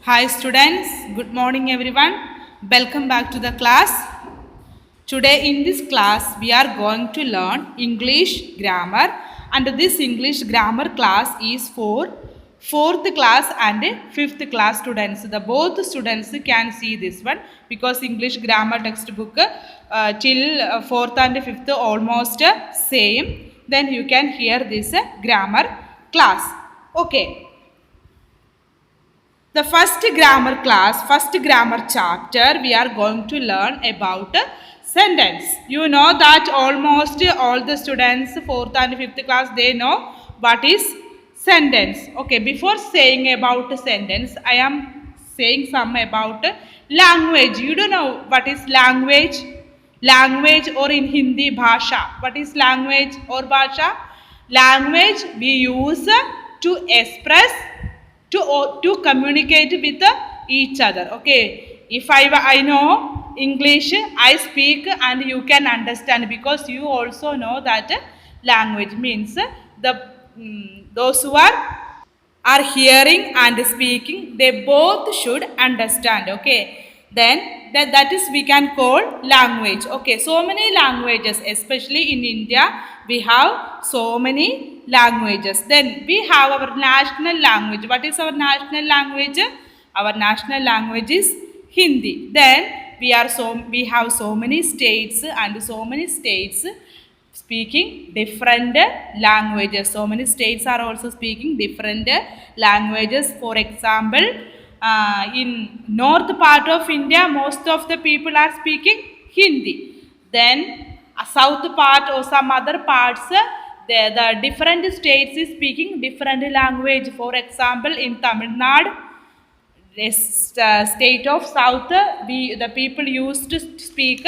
Hi students, good morning everyone. Welcome back to the class. Today in this class we are going to learn English grammar, and this English grammar class is for 4th class and 5th class students. The both students can see this one because English grammar textbook till 4th and 5th almost same. Then you can hear this grammar class. Okay. The first grammar class, first grammar chapter, we are going to learn about sentence. You know that almost all the students, 4th and 5th class, they know what is sentence. Okay, before saying about sentence, I am saying some about language. You don't know what is language? Language, or in Hindi, bhasha. What is language or bhasha? Language we use to express, to communicate with each other. Okay, if I know English, I speak and you can understand, because you also know that language means those who are hearing and speaking, they both should understand. Okay, then that is we can call language. Okay, so many languages, especially in India we have so many languages. Then we have our national language. What is our national language? Our national language is Hindi. Then we have so many states, and so many states speaking different languages. So many states are also speaking different languages. For example, in north part of India, most of the people are speaking Hindi. Then south part or some other parts, the different states is speaking different language. For example, in Tamil Nadu, state of south, the people used to speak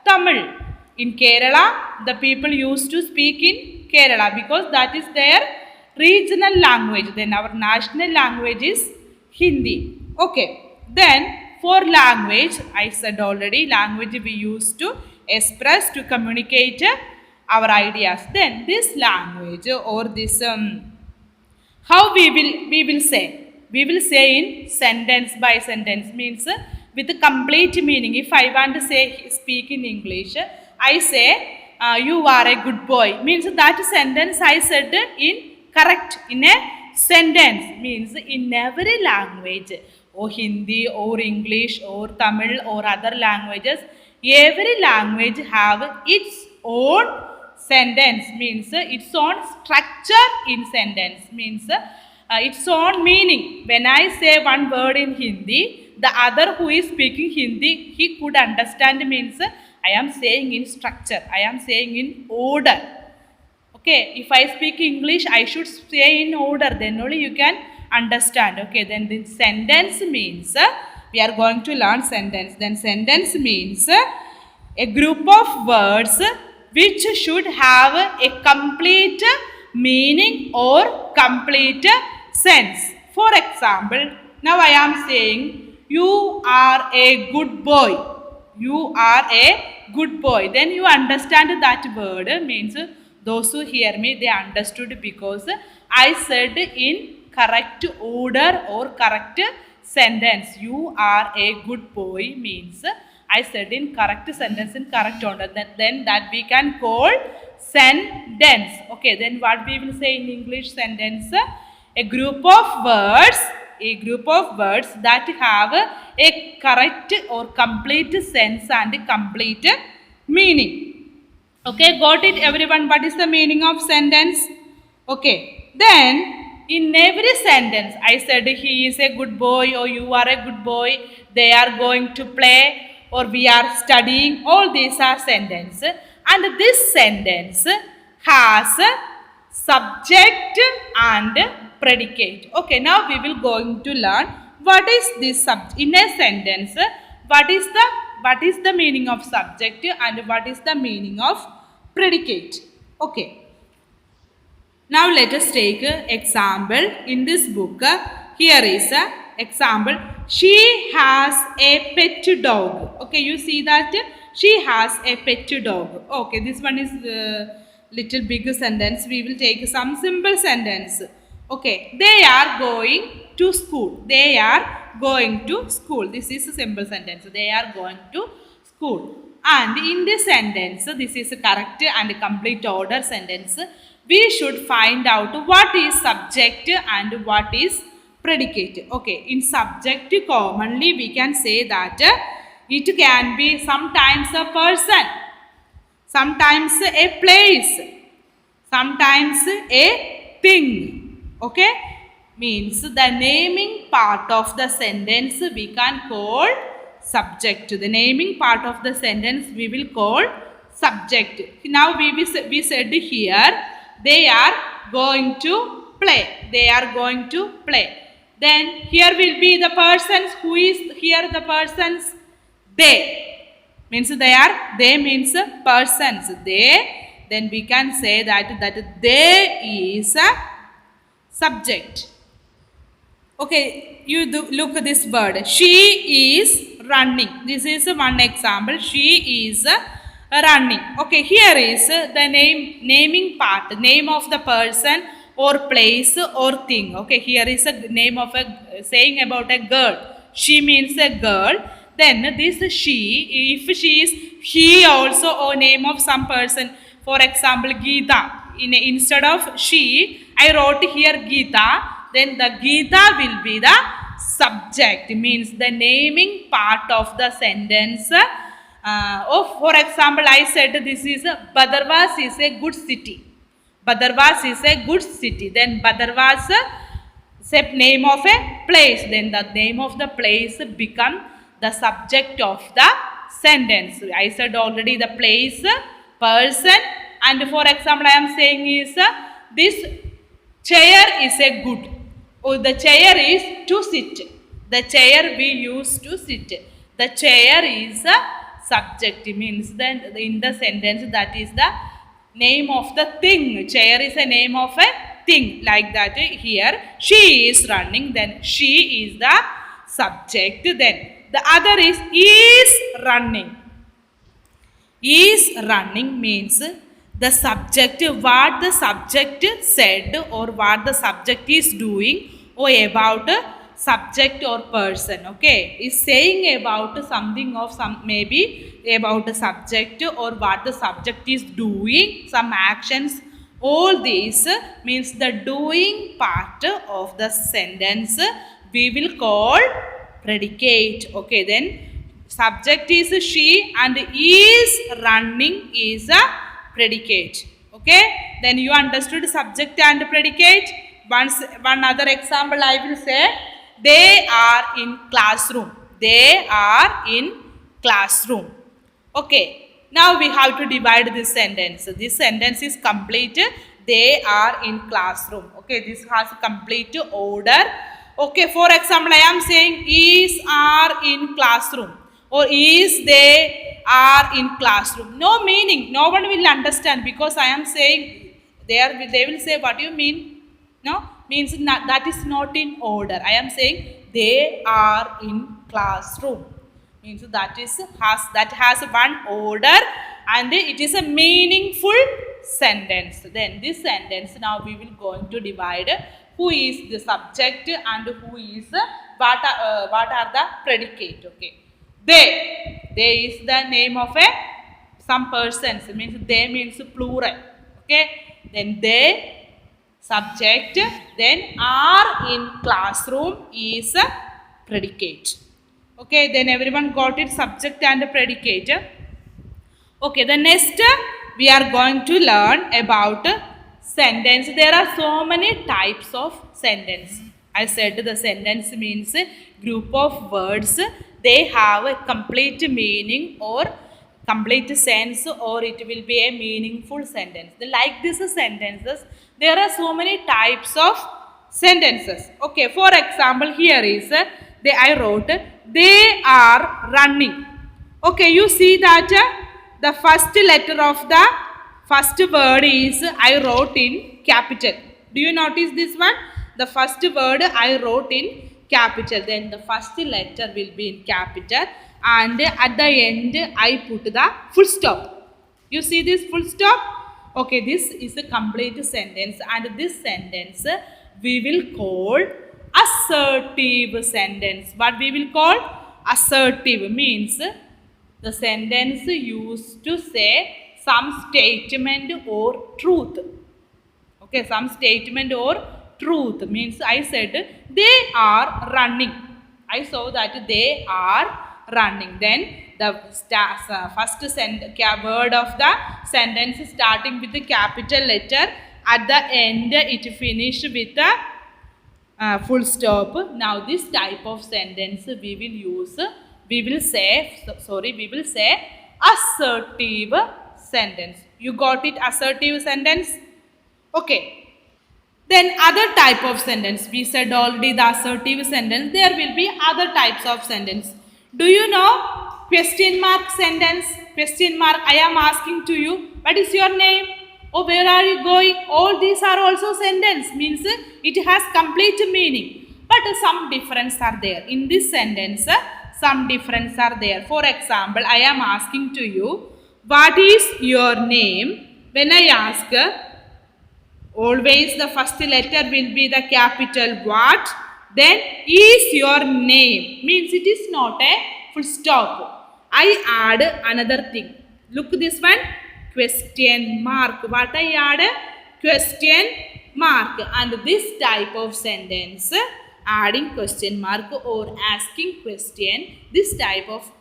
Tamil. In Kerala, the people used to speak in Kerala because that is their regional language. Then our national language is Hindi. Okay. Then for language, I said already, language we used to express, to communicate our ideas. Then this language, or this how we will say, we will say in sentence by sentence, means with a complete meaning. If I want to say, speak in English, I say you are a good boy, means that sentence I said in correct, in a sentence, means in every language, or Hindi or English or Tamil or other languages, every language have its own sentence, means its own structure in sentence, means its own meaning. When I say one word in Hindi, the other who is speaking Hindi, he could understand, means I am saying in structure, I am saying in order. Okay, if I speak English, I should say in order, then only you can understand. Okay, then the sentence means, we are going to learn sentence. Then sentence means a group of words which should have a complete meaning or complete sense. For example, now I am saying, you are a good boy. You are a good boy. Then you understand that word, means those who hear me, they understood because I said in correct order or correct sentence. You are a good boy means I said in correct sentence, in correct order. Then that we can call sentence. Okay, then what we will say in English sentence? A group of words that have a correct or complete sense and complete meaning. Okay, got it everyone? What is the meaning of sentence? Okay, then in every sentence I said he is a good boy, or you are a good boy, they are going to play, or we are studying. All these are sentences, and this sentence has subject and predicate. Okay, now we will going to learn what is this subject in a sentence. What is the meaning of subject and what is the meaning of predicate. Okay, now let us take example in this book. Here is a example. She has a pet dog. Okay, you see that she has a pet dog. Okay, this one is little big sentence. We will take some simple sentence. Okay, they are going to school. They are going to school. This is a simple sentence. They are going to school. And in this sentence, this is a correct and complete order sentence. We should find out what is subject and what is predicate. Okay, in subject commonly we can say that it can be sometimes a person, sometimes a place, sometimes a thing. Okay, means the naming part of the sentence we can call subject. The naming part of the sentence we will call subject. Now we said here they are going to play. They are going to play. Then here will be the persons. Who is here the persons? They. Means they means persons. They. Then we can say that they is a subject. Okay, look at this word. She is running. This is one example. She is running. Okay, here is the naming part. Name of the person or place or thing. Okay, here is a name of a saying about a girl. She means a girl. Then this she, if she is he also, or name of some person. For example, Geeta. Instead of she, I wrote here Geeta. Then the Geeta will be the subject. Means the naming part of the sentence. For example, I said this is Bhadarwas is a good city. Bhadarwas is a good city. Then Bhadarwas name of a place. Then the name of the place become the subject of the sentence. I said already the place, person, and for example I am saying is this chair is a good. Oh, the chair is to sit. The chair we use to sit. The chair is a subject. Means that in the sentence that is the name of the thing. Chair is a name of a thing. Like that here. She is running. Then she is the subject. Then the other is running. Is running means the subject, what the subject said or what the subject is doing or about a subject or person. Okay, is saying about something of some, maybe about a subject or what the subject is doing, some actions. All these means the doing part of the sentence we will call predicate. Okay, then subject is she and is running is a predicate. Okay, then you understood subject and predicate. One other example I will say, they are in classroom. They are in classroom. Okay, now we have to divide this sentence. This sentence is complete. They are in classroom. Okay, this has complete order. Okay, for example I am saying is are in classroom or is they are in classroom. No meaning. No one will understand because I am saying they will say what do you mean? No, means not, that is not in order. I am saying they are in classroom. Means that has one order and it is a meaningful sentence. Then this sentence now we will going to divide who is the subject and who is what are the predicate. Okay. They is the name of some persons. Means they means plural. Okay. Then they subject. Then are in classroom is a predicate. Okay. Then everyone got it, subject and predicate. Okay. The next we are going to learn about sentence. There are so many types of sentence. I said the sentence means a group of words. They have a complete meaning or complete sense or it will be a meaningful sentence. Like these sentences, there are so many types of sentences. Okay, for example, here is I wrote they are running. Okay, you see that the first letter of the first word is I wrote in capital. Do you notice this one? The first word I wrote in capital. Then the first letter will be in capital and at the end I put the full stop. You see this full stop? Okay, this is a complete sentence and this sentence we will call assertive sentence. What we will call? Assertive means the sentence used to say some statement or truth. Okay, some statement or truth means I said they are running. I saw that they are running. Then the first word of the sentence starting with the capital letter. At the end, it finished with a full stop. Now this type of sentence we will use. We will say assertive sentence. You got it? Assertive sentence. Okay. Then other type of sentence. We said already the assertive sentence. There will be other types of sentence. Do you know question mark sentence? Question mark. I am asking to you. What is your name? Or where are you going? All these are also sentence. Means it has complete meaning. But some difference are there. In this sentence, some difference are there. For example, I am asking to you. What is your name? When I ask, always the first letter will be the capital what? Then is your name. Means it is not a full stop. I add another thing. Look this one. Question mark. What I add? Question mark. And this type of sentence, adding question mark or asking question, this type of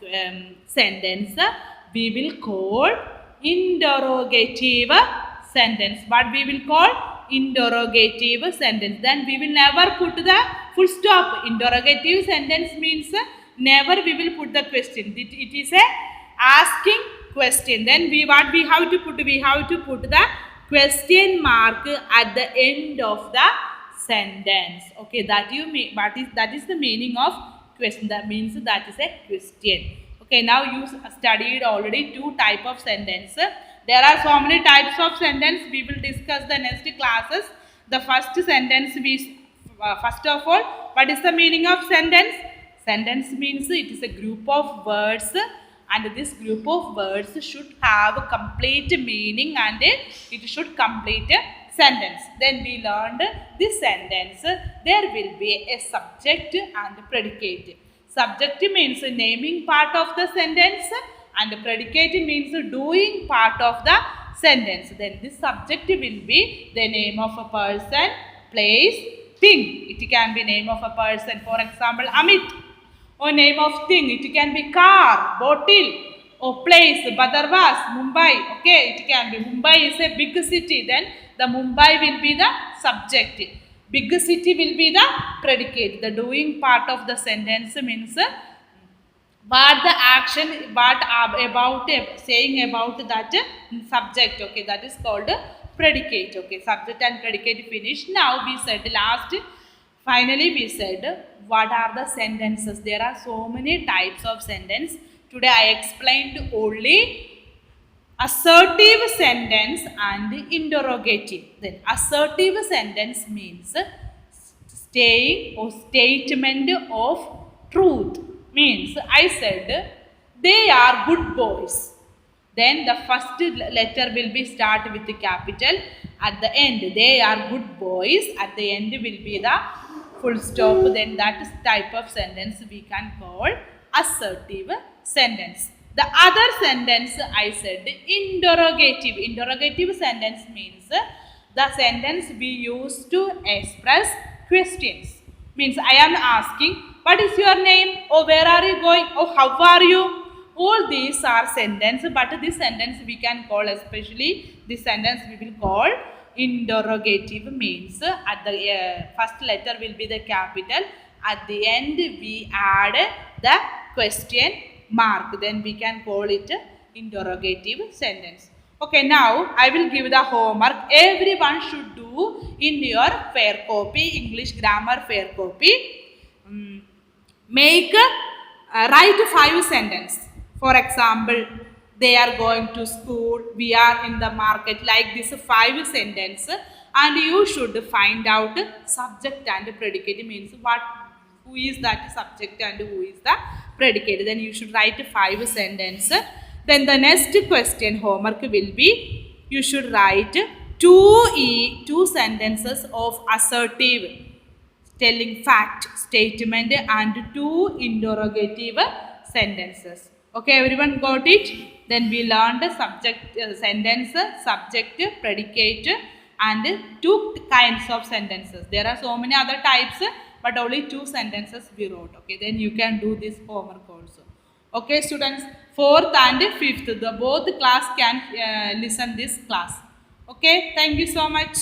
sentence we will call interrogative sentence. What we will call? Interrogative sentence. Then we will never put the full stop. Interrogative sentence means never we will put the question. It is a asking question. Then we have to put the question mark at the end of the sentence. Okay, that is the meaning of question. That means that is a question. Okay, now you studied already two type of sentence. There are so many types of sentence. We will discuss the next classes. The first sentence first of all, what is the meaning of sentence? Sentence means it is a group of words, and this group of words should have a complete meaning and it should complete a sentence. Then we learned this sentence. There will be a subject and predicate. Subject means naming part of the sentence and predicate means doing part of the sentence. Then this subject will be the name of a person, place, thing. It can be name of a person. For example, Amit. Or name of thing. It can be car, bottle, or place, Badarwas, Mumbai. Okay, it can be. Mumbai is a big city. Then the Mumbai will be the subject. Big city will be the predicate. The doing part of the sentence means what the action, what about saying about that subject. Okay, that is called predicate. Okay, subject and predicate finished. Now we said finally we said what are the sentences. There are so many types of sentence. Today I explained only assertive sentence and interrogative. Then assertive sentence means saying or statement of truth. Means I said they are good boys. Then the first letter will be start with the capital. At the end they are good boys. At the end will be the full stop. Then that type of sentence we can call assertive sentence. The other sentence I said interrogative. Interrogative sentence means the sentence we use to express questions. Means I am asking, what is your name? Or where are you going? Or how are you? All these are sentences, but this sentence we can call, especially this sentence we will call interrogative. Means at the first letter will be the capital. At the end we add the question mark. Then we can call it interrogative sentence. Okay, now I will give the homework. Everyone should do in your fair copy, English grammar fair copy. Write 5 sentences. For example, they are going to school, we are in the market, like this 5 sentences, and you should find out subject and predicate. Means who is that subject and who is the predicate. Then you should write 5 sentences. Then the next question homework will be, you should write two sentences of assertive telling fact statement and two interrogative sentences. Okay, everyone got it? Then we learned subject, sentence, subject, predicate, and two kinds of sentences. There are so many other types, but only two sentences we wrote. Okay, then you can do this homework also. Okay, students, fourth and fifth, the both class can listen this class. Okay, thank you so much.